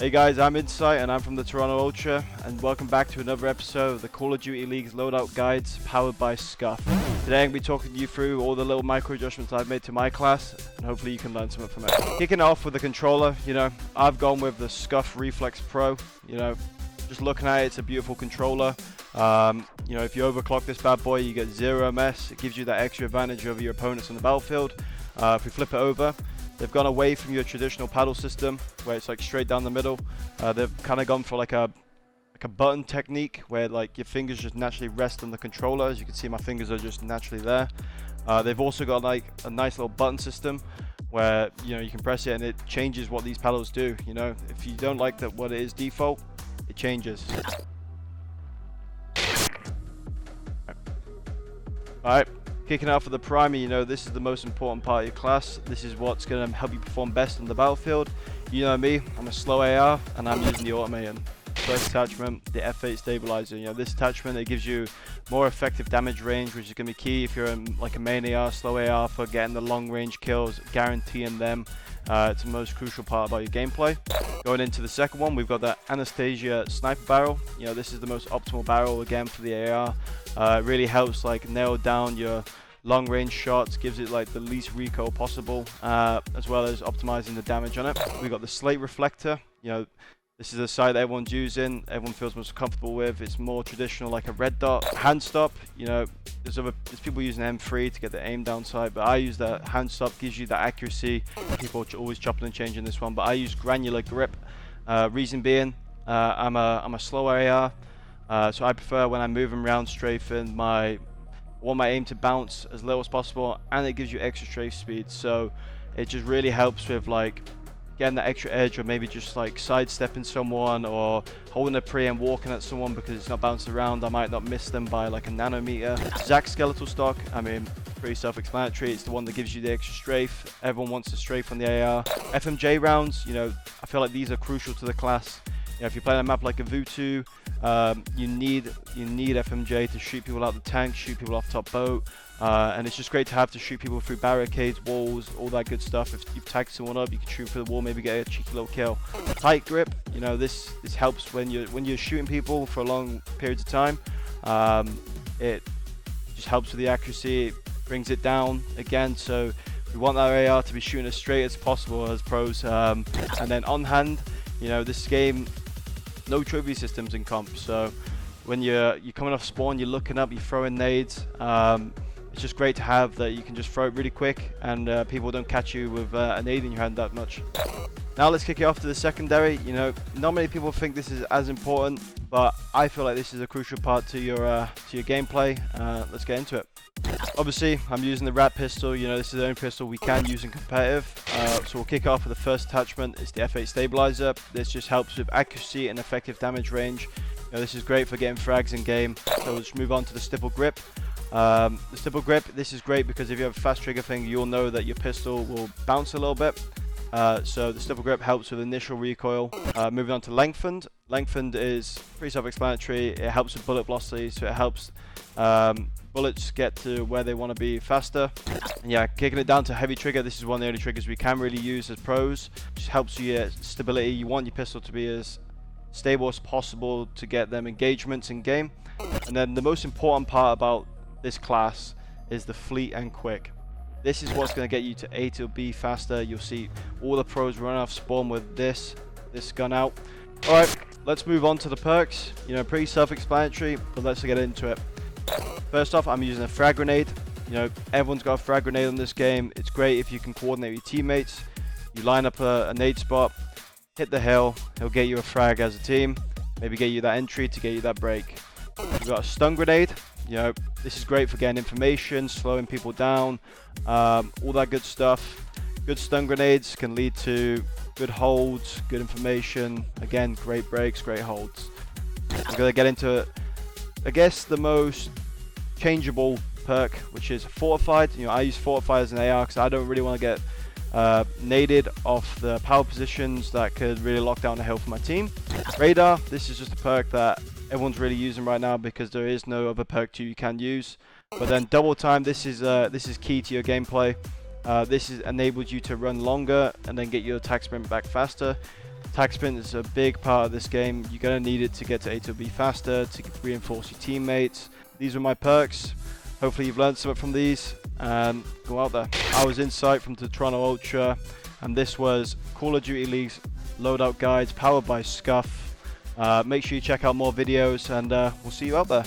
Hey guys, I'm Insight and I'm from the Toronto Ultra, and welcome back to another episode of the Call of Duty League's Loadout Guides powered by SCUF. Today I'm going to be talking you through all the little micro adjustments I've made to my class, and hopefully you can learn something from it. Kicking it off with the controller, I've gone with the SCUF Reflex Pro. Just looking at it, it's a beautiful controller. If you overclock this bad boy, you get 0 MS. It gives you that extra advantage over your opponents on the battlefield. If we flip it over, they've gone away from your traditional paddle system where it's like straight down the middle. They've kind of gone for like a button technique where like your fingers just naturally rest on the controller. As you can see, my fingers are just naturally there. They've also got like a nice little button system where you can press it and it changes what these paddles do. If you don't like that what it is default, it changes. Alright, kicking out for the primer, this is the most important part of your class. This is what's going to help you perform best on the battlefield. You know me, I'm a slow AR and I'm using the Automaton. First attachment, the F8 stabilizer. This attachment, it gives you more effective damage range, which is going to be key if you're like a main AR, slow AR, for getting the long range kills, guaranteeing them. It's the most crucial part about your gameplay. Going into the second one, we've got the Anastasia sniper barrel. This is the most optimal barrel again for the AR. It really helps like nail down your long range shots, gives it like the least recoil possible, as well as optimizing the damage on it. We've got the slate reflector. This is a sight that everyone's using, everyone feels most comfortable with. It's more traditional, like a red dot hand stop. There's people using M3 to get the aim down sight, but I use that hand stop, gives you that accuracy. People are always chopping and changing this one, but I use granular grip. Reason being, I'm a slow AR, so I prefer when I'm moving around strafing, I want my aim to bounce as little as possible, and it gives you extra strafe speed. So it just really helps with like getting that extra edge, or maybe just like sidestepping someone or holding a pre and walking at someone because it's not bouncing around. I might not miss them by like a nanometer. Zac skeletal stock, pretty self-explanatory. It's the one that gives you the extra strafe. Everyone wants the strafe on the AR. FMJ rounds, I feel like these are crucial to the class. If you're playing a map like a Vutu, you need FMJ to shoot people out the tank, shoot people off top boat, and it's just great to have to shoot people through barricades, walls, all that good stuff. If you tag someone up, you can shoot through the wall, maybe get a cheeky little kill. Tight grip, this helps when you're shooting people for long periods of time. It just helps with the accuracy, it brings it down again. So we want our AR to be shooting as straight as possible as pros. And then on hand, this game, no trophy systems in comp, so when you're coming off spawn, you're looking up, you're throwing nades. It's just great to have that you can just throw it really quick and people don't catch you with a nade in your hand that much. Now let's kick it off to the secondary. Not many people think this is as important, but I feel like this is a crucial part to your gameplay. Let's get into it. Obviously, I'm using the Rat pistol. This is the only pistol we can use in competitive. So we'll kick off with the first attachment. It's the F8 stabilizer. This just helps with accuracy and effective damage range. This is great for getting frags in game. So let's move on to the stipple grip. The stipple grip, this is great because if you have a fast trigger thing, you'll know that your pistol will bounce a little bit. So the stipple grip helps with initial recoil. Moving on to lengthened. Lengthened is pretty self-explanatory. It helps with bullet velocity, so it helps bullets get to where they want to be faster. And yeah, kicking it down to heavy trigger. This is one of the only triggers we can really use as pros. Just helps you get stability. You want your pistol to be as stable as possible to get them engagements in game. And then the most important part about this class is the fleet and quick. This is what's going to get you to A to B faster. You'll see all the pros run off spawn with this gun out. Alright, let's move on to the perks. Pretty self-explanatory, but let's get into it. First off, I'm using a frag grenade. Everyone's got a frag grenade in this game. It's great if you can coordinate with your teammates. You line up a nade spot, hit the hill, he'll get you a frag as a team, maybe get you that entry to get you that break. You've got a stun grenade. This is great for getting information, slowing people down, all that good stuff. Good stun grenades can lead to good holds, good information. Again, great breaks, great holds. We're going to get into, I guess, the most changeable perk, which is fortified. I use fortified as an AR because I don't really want to get naded off the power positions that could really lock down the hill for my team. Radar, this is just a perk that everyone's really using right now because there is no other perk 2 you can use. But then double time, this is key to your gameplay. This enables you to run longer and then get your attack sprint back faster. Attack sprint is a big part of this game. You're going to need it to get to A to B faster, to reinforce your teammates. These are my perks. Hopefully you've learned something from these, and go out there. I was Insight from the Toronto Ultra, and this was Call of Duty League's Loadout Guides powered by SCUF. Make sure you check out more videos, and we'll see you out there.